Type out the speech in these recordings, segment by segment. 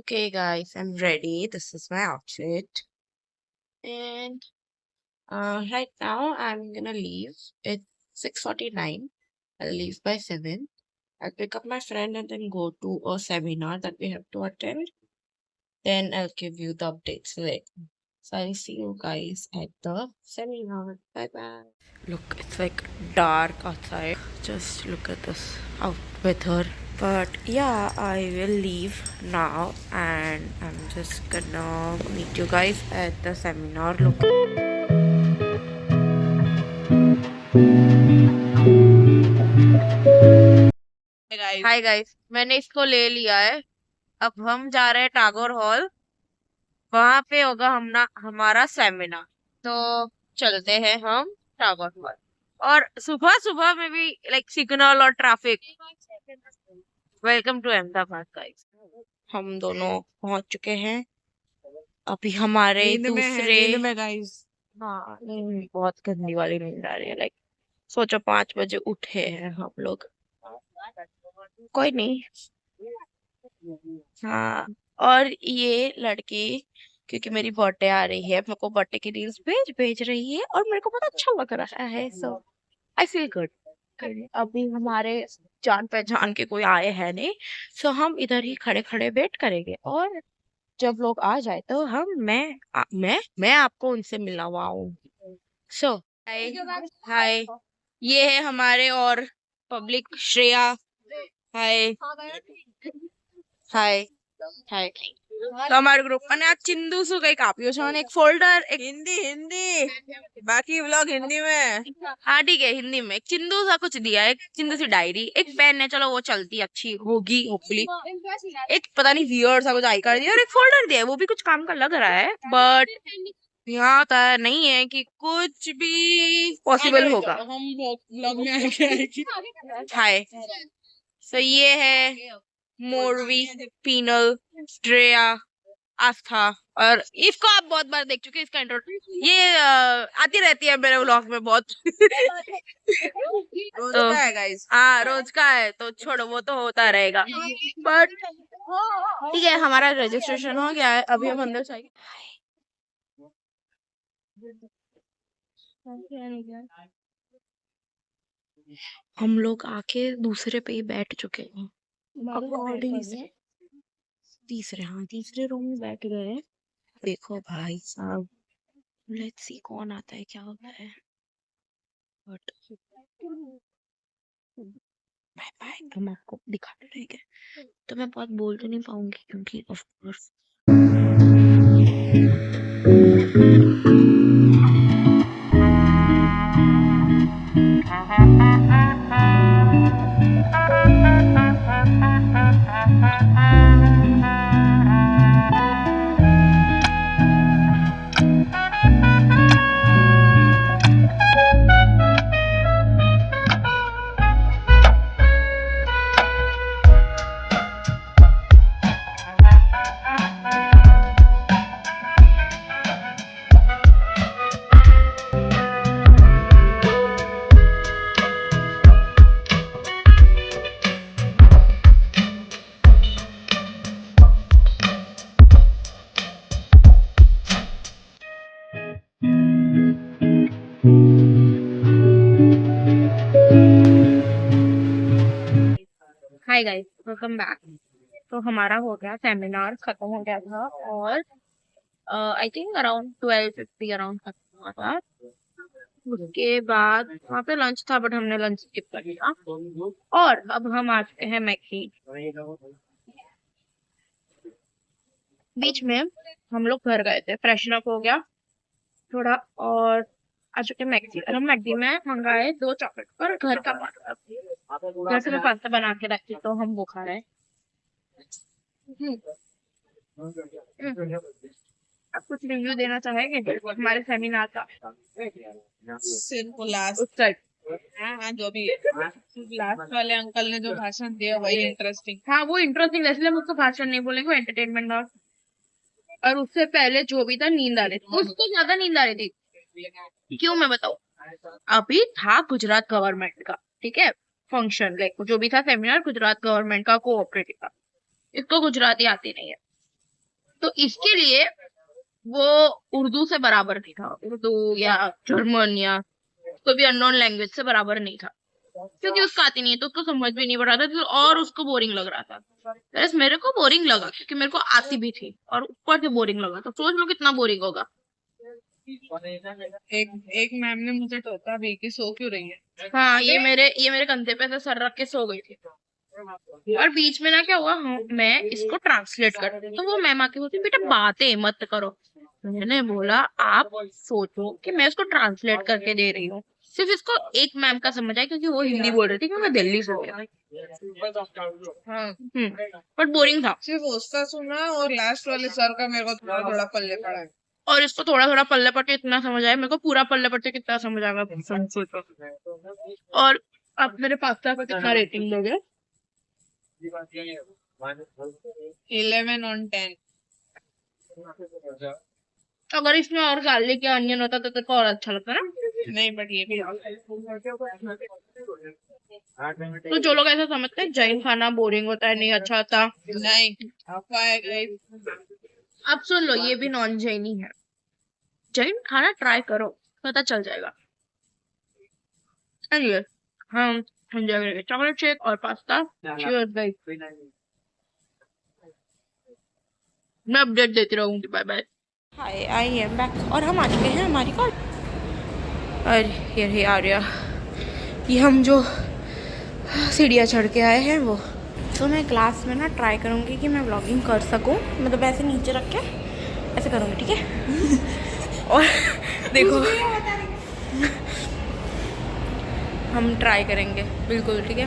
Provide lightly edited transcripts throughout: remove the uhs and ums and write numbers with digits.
Okay, guys, I'm ready. This is my outfit. And right now I'm gonna leave. It's 6:49. I'll leave by 7. I'll pick up my friend and then go to a seminar that we have to attend. Then I'll give you the updates later. So I'll see you guys at the seminar. Bye bye. Look, it's like dark outside. Just look at this weather. But yeah, I will leave now and I'm just gonna meet you guys at the seminar. Look. Hi guys, मैंने इसको ले लिया है। अब हम जा रहे हैं टागोर हॉल। वहां पे होगा हमारा सेमिनार। तो चलते हैं हम टागोर हॉल। और सुबह सुबह में भी लाइक सिग्नल और traffic. Welcome to Ahmedabad guys. हम दोनों पहुंच चुके हैं। अभी हमारे नींद में गाइस। हाँ, नींद बहुत गंदी वाली नींद आ रही है। लाइक सोचो 5 बजे उठे हैं हम लोग। कोई नहीं। हाँ, और ये लड़की क्योंकि मेरी बर्थडे आ रही है, मेरे को बर्थडे की रील्स भेज भेज रही है और मेरे को बहुत अच्छा लग रहा है। सो आई फील गुड। अभी हमारे जान पहचान के कोई आए हैं नहीं। सो हम इधर ही खड़े खड़े वेट करेंगे और जब लोग आ जाए तो मैं आपको उनसे मिलवाऊंगी। सो हाय हाय, ये है हमारे और पब्लिक श्रेया। हाय हाय हाय। तो हमारे ग्रुप में आज चिंदू सु कई कापियो छन, एक फोल्डर, एक हिंदी हिंदी बाकी व्लॉग हिंदी में। हाँ ठीक है, हिंदी में एक चिंदू सा कुछ दिया है, एक चिंदू सी डायरी, एक पेन है, चलो वो चलती अच्छी होगी होपफुली। एक पता नहीं वियर्ड सा कुछ आई कार्ड दिया और एक फोल्डर दिया है, वो भी कुछ काम का लग रहा है बट यहाँ तक नहीं है कि कुछ भी पॉसिबल होगा। हम व्लॉग में आएंगे। हाय। सो ये है मोरवी, पीनल, श्रेया, आस्था और इसको आप बहुत बार देख चुके हैं। इसका इंट्रो ये आती रहती है मेरे व्लॉग में बहुत। रोज तो, का है गाइस। हाँ रोज का है तो छोड़ो, वो तो होता रहेगा। बट ठीक है, हमारा रजिस्ट्रेशन हो गया है। अभी हम अंदर जाएंगे। हम लोग आके दूसरे पे ही बैठ चुके हैं। तीसरे रूम में बैठ गए हैं। देखो भाई साहब, लेट्स सी कौन आता है, क्या होता है। बट बाय बाय, हम आपको दिखाते रहेंगे। तो मैं बहुत बोल तो नहीं पाऊंगी क्योंकि of course hi guys, welcome back. तो हमारा हो गया, सेमिनार खत्म हो गया था और आई थिंक अराउंड 12:50 अराउंड खत्म हुआ था। उसके बाद वहाँ पे लंच था बट हमने लंच स्किप कर दिया। और अब हम आ चुके हैं मैक्सी। बीच में हम लोग घर गए थे, फ्रेशन अप हो गया थोड़ा और आ चुके मैक्सी। और हम मैक्सी में मंगाए 2 चॉकलेट और घर का पास्ता। घर से मैं पास्ता बना के रखी तो हम वो खा रहे हैं। आप कुछ रिव्यू देना चाहेंगे हमारे सेमिनार का? सिर्फ लास्ट उस टाइप हाँ जो भी लास्ट वाले अंकल ने जो भाषण दिया वही इंटरेस्टिंग। हाँ वो इंटरेस्टिंग, इसलिए हम उसको भाषण नहीं बोलेंगे, वो एंटरटेनमेंट था। और उससे पहले जो भी था नींद आ रही थी, उसको ज्यादा नींद आ रही थी। क्यों मैं बताऊँ? अभी था गुजरात गवर्नमेंट का, ठीक है, फंक्शन, लाइक जो भी था सेमिनार गुजरात गवर्नमेंट का कोऑपरेटिव का। इसको गुजराती आती नहीं है तो इसके लिए वो उर्दू से बराबर नहीं था, उर्दू या जर्मन या कोई भी अननोन लैंग्वेज से बराबर नहीं था, क्योंकि उसको आती नहीं है तो उसको समझ भी नहीं पड़ रहा था, तो और उसको बोरिंग लग रहा था। वैसे मेरे को बोरिंग लगा क्योंकि मेरे को आती भी थी और ऊपर से बोरिंग लगा, तो सोच लो कितना बोरिंग होगा। एक एक मैम ने मुझे टोका भी कि सो क्यों रही है। हाँ, ये मेरे कंधे पे ऐसे सर रख के सो गई थी। और बीच में ना क्या हुआ, मैं इसको ट्रांसलेट कर रही थी, तो वो मैम आके बोलती बेटा बातें मत करो। मैंने बोला आप सोचो कि मैं इसको ट्रांसलेट करके दे रही हूँ, सिर्फ इसको एक मैम का समझ आया क्योंकि वो हिंदी बोल रही थी, क्योंकि मैं दिल्ली से हूँ। हाँ बट बोरिंग था। सिर्फ उसका सुना और लास्ट वाले सर का मेरे को थोड़ा थोड़ा पल्ले पड़ा है। और इसको थोड़ा थोड़ा पल्ले पट्टे इतना समझ आया, मेरे को पूरा पल्ले पट्टे कितना समझ आएगा सोचो। और आप मेरे पास्ता का कितना रेटिंग दोगे? 11/10। अगर इसमें और गार्लिक या अनियन होता तो तेरे को और अच्छा लगता ना। नहीं बट ये भी तो जो लोग ऐसा समझते हैं जैन खाना बोरिंग होता है, नहीं अच्छा होता, नहीं आप सुन लो, ये भी नॉन जैन ही है। जैन खाना ट्राई करो, पता चल जाएगा। चलिए हम एंजॉय करेंगे चॉकलेट शेक और पास्ता। चीयर्स गाइस, मैं अपडेट देती रहूंगी। Bye bye. Hi, I am back और हम आ चुके हैं हमारी कॉल। अरे ये आ रहा, ये हम जो सीढ़ियाँ चढ़ के आए हैं वो। तो मैं क्लास में ना ट्राई करूँगी कि मैं व्लॉगिंग कर सकूँ, मतलब ऐसे नीचे रख के ऐसे करूँगी, ठीक है। और देखो हम ट्राई करेंगे बिल्कुल, ठीक है।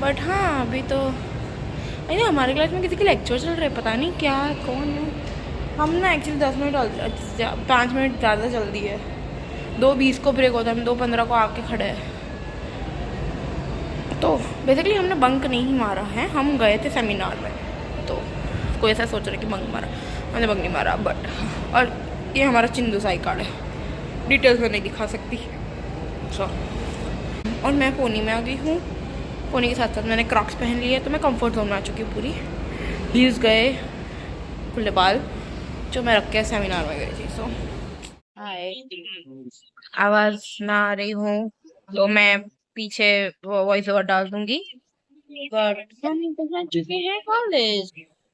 बट हाँ अभी तो नहीं, हमारे क्लास में किसी के लेक्चर चल रहे, पता नहीं क्या कौन है। हम ना एक्चुअली 10 मिनट 5 मिनट ज़्यादा चल दी है। 2:20 को ब्रेक होता है, हम 2:15 को आके खड़े हैं। तो बेसिकली हमने बंक नहीं मारा है, हम गए थे सेमिनार में। तो कोई ऐसा सोच रहा है कि बंक मारा, हमने बंक नहीं मारा। बट और ये हमारा चिंदू साई कार्ड है, डिटेल्स में नहीं दिखा सकती। सो और मैं पोनी में आ गई हूँ, पोनी के साथ साथ मैंने क्रॉक्स पहन लिए, तो मैं कंफर्ट जोन में आ चुकी हूँ पूरी। हील्स गए, खुले बाल जो मैं रख के सेमिनार में गई थी। सो आवाज़ ना आ रही हूँ तो मैं पीछे वॉइस ओवर डाल दूंगी। बट हम पहुंच चुके हैं कॉलेज।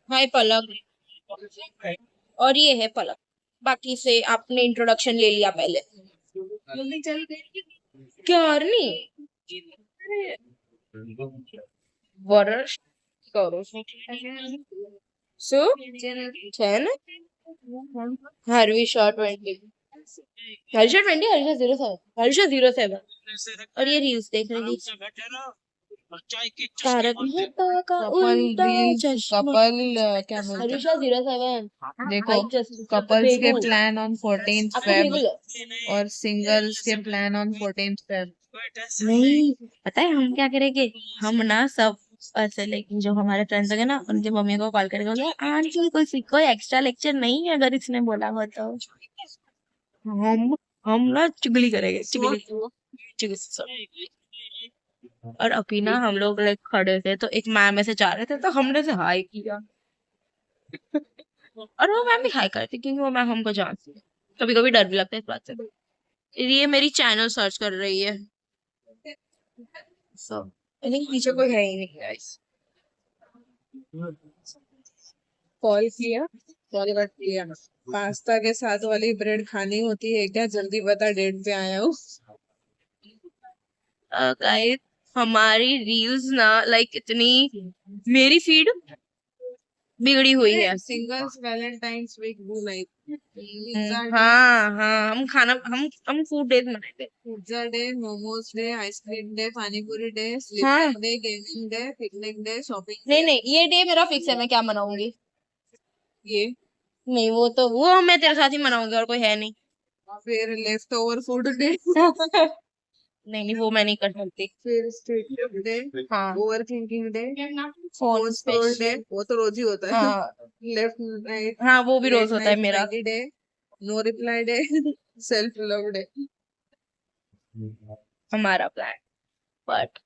हाय पलक, और ये है पलक। बाकी से आपने इंट्रोडक्शन ले लिया पहले। जल्दी चल गई क्या नहीं वर्ष करो सो 10 हर्विशा 20, हर्षा 20, हर्षा 07, हर्षा 07। और ये रील्स देख रही थी, तारक मेहता का उल्टा चश्मा। कपल क्या बोलते हैं, हर्षा 07 देखो कपल्स के प्लान ऑन 14th Feb और सिंगल्स के प्लान ऑन 14th Feb। नहीं पता है हम क्या करेंगे, हम ना सब ऐसे, लेकिन जो हमारे फ्रेंड्स होंगे ना उनकी मम्मी को कॉल करके बोले आंटी कोई एक्स्ट्रा लेक्चर नहीं है, अगर इसने बोला हो तो हम ना चुगली करेंगे, चुगली सब। और अभी ना हम लोग लाइक खड़े थे तो एक मैम ऐसे जा रहे थे तो हमने से हाई किया, और वो मैम भी हाई करती क्योंकि वो मैम हमको जानती है। कभी कभी डर भी लगता है इस बात से। ये मेरी चैनल सर्च कर रही है, सो आई थिंक पीछे कोई है ही नहीं गाइस। कॉल किया, कॉल कट किया। पास्ता के साथ वाली ब्रेड खानी होती है क्या, जल्दी बता, डेट पे आया हूँ। गाइस हमारी रील्स ना लाइक इतनी, मेरी फीड बिगड़ी हुई है। Singles valentine's week do like. हाँ हाँ, हम फूड डेज मनाते हैं। Pizza day, momos day, ice cream day, panipuri day, हाँ। Sleeping day, gaming day, picnic day, shopping. नहीं ये डे मेरा फिक्स है, मैं क्या मनाऊंगी। ये नहीं वो मैं तेरे साथ ही मनाऊंगी, और कोई है नहीं। फिर लेफ्ट ओवर फूड डे। नहीं वो मैं नहीं कर सकती। फिर स्ट्रीट डे, हाँ, over thinking day, phone scroll day, वो तो रोज ही होता है। हाँ लेफ्ट नाइट, हाँ, वो भी रोज होता है मेरा। Day, no reply day, self love day. हमारा plan, but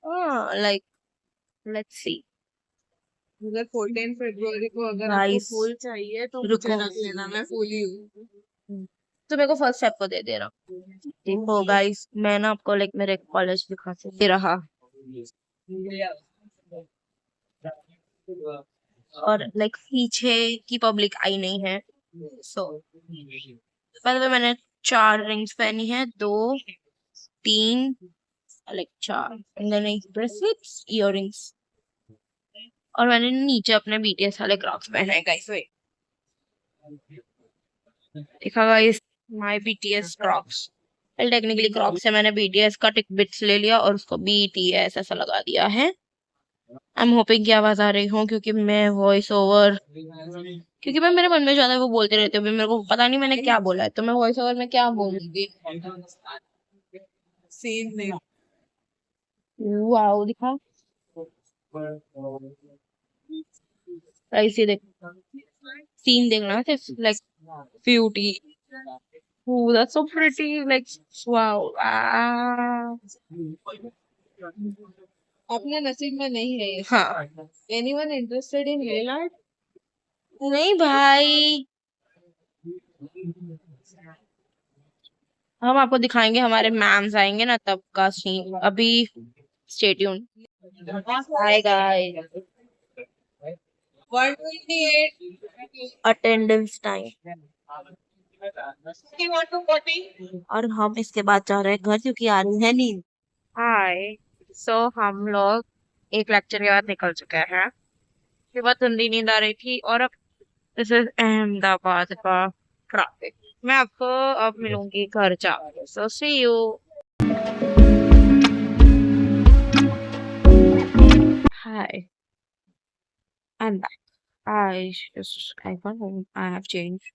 like let's see. अगर 14 फरवरी को अगर आपको Guys, फूल चाहिए तो रुको। मुझे रख लेना, मैं फूल ही हूँ। तो मेरे को फर्स्ट स्टेप को दे दे रहा हूँ। देखो गाइस, मैं ना आपको लाइक मेरे कॉलेज दिखा दे रहा, और लाइक पीछे की पब्लिक आई नहीं है। सो पहले तो मैंने 4 रिंग्स पहनी है, 2 3 लाइक 4, एंड देन एक ब्रेसलेट्स, इयररिंग्स, और मैंने नीचे अपने बीटीएस वाले क्रॉक्स पहने हैं गाइस। वेट, देखा guys, my BTS Crocs. Well technically Crocs से मैंने बीटीएस का टिकबिट्स ले लिया और उसको बीटीएस ऐसा लगा दिया है। आई एम होपिंग की आवाज आ रही हो, क्योंकि मैं वॉइस ओवर, क्योंकि मैं मेरे मन में ज्यादा वो बोलते रहते हो, मेरे को पता नहीं मैंने क्या बोला है, तो मैं वॉइस ओवर में क्या बोलूंगी। सीन नहीं। वाओ, दिखा ऐसे देख, सीन देखना सिर्फ like beauty. Oh, that's so pretty. Like, wow. Ah. अपने नसीब में नहीं है ये। हाँ, एनीवन इंटरेस्टेड इन लेला? नहीं भाई, हम आपको दिखाएंगे, हमारे मैम्स आएंगे ना तब का सीन। अभी stay tune. Hi guys, 128 attendance time, और हम इसके बाद जा रहे हैं घर, क्योंकि आ रही है नींद। हाय, सो हम लोग एक लेक्चर के बाद निकल चुके हैं। उसके बाद धुंधी नींद आ रही थी, और अब दिस इज अहमदाबाद का ट्रैफिक। मैं आपको अब मिलूंगी घर जाकर, so see you. Hi, I am back. I got home, I have changed,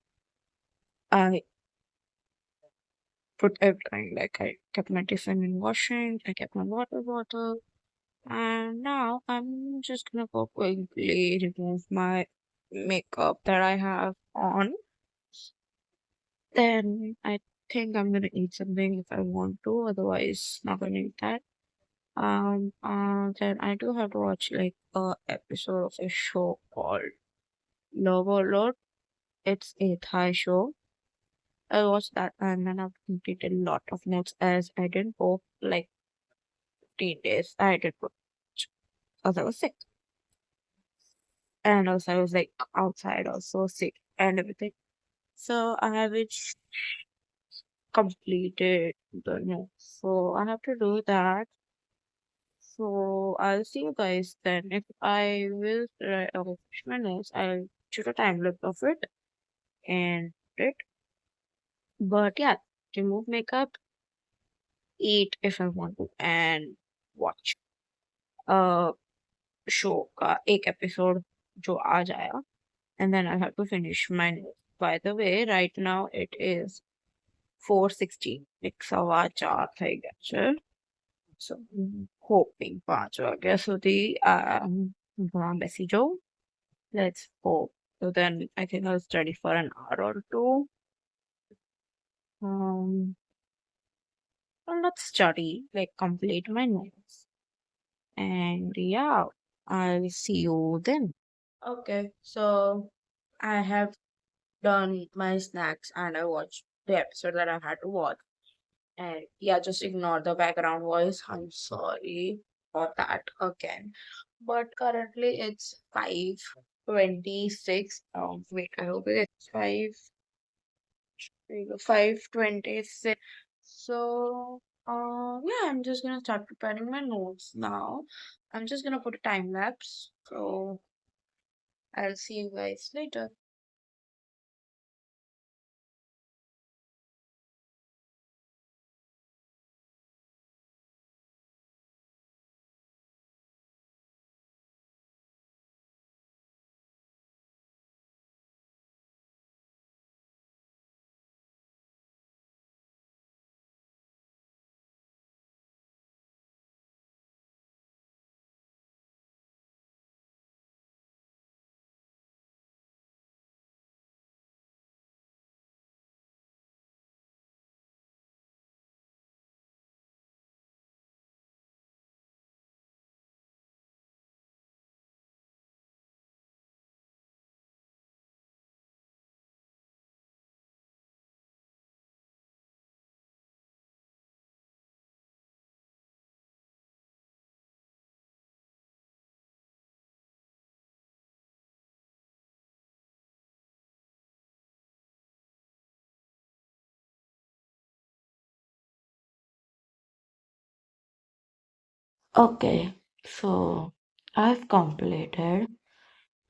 I put everything, like I kept my tiffin in washing, I kept my water bottle, and now I'm just gonna go quickly remove my makeup that I have on. Then I think I'm gonna eat something if I want to, otherwise not gonna eat that. Then I do have to watch like a episode of a show called Love or Lord. It's a Thai show. I watched that and then I've completed a lot of notes as I didn't go like 15 days. I did go because I was sick. And also I was like outside also sick and everything. So I haven't completed the notes. So I have to do that. So I'll see you guys then. If I will finish my notes, I'll shoot a time lapse of it and it. But yeah, remove makeup, eat if I want to, and watch a show का एक episode जो आज आया, and then I have to finish my notes. By the way, right now it is 4:16. एक 4:15 થઈ ગયા છે. So hoping 5 વાગ્યા સુધી ઘણા બેસી જાઉં. Let's hope. So then I think I'll study for an hour or two. And let's study, like complete my notes. And yeah, I'll see you then. Okay, so I have done my snacks and I watched the episode that I had to watch. And yeah, just ignore the background voice. I'm sorry for that again. But currently it's 5:26. Wait, I hope it's 5:26. So yeah, I'm just gonna start preparing my notes now. I'm just gonna put a time lapse. So I'll see you guys later. Okay, so I've completed.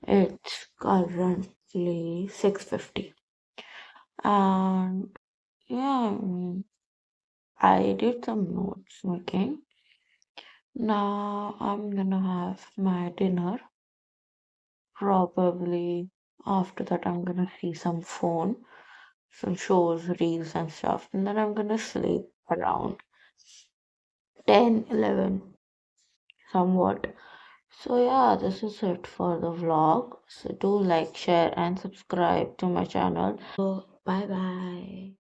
It's currently 6:50. And yeah, I did some notes making. Now I'm gonna have my dinner. Probably after that, I'm gonna see some phone, some shows, reels, and stuff. And then I'm gonna sleep around 10, 11, somewhat. So, yeah, this is it for the vlog. So, do like, share, and subscribe to my channel. So, bye bye.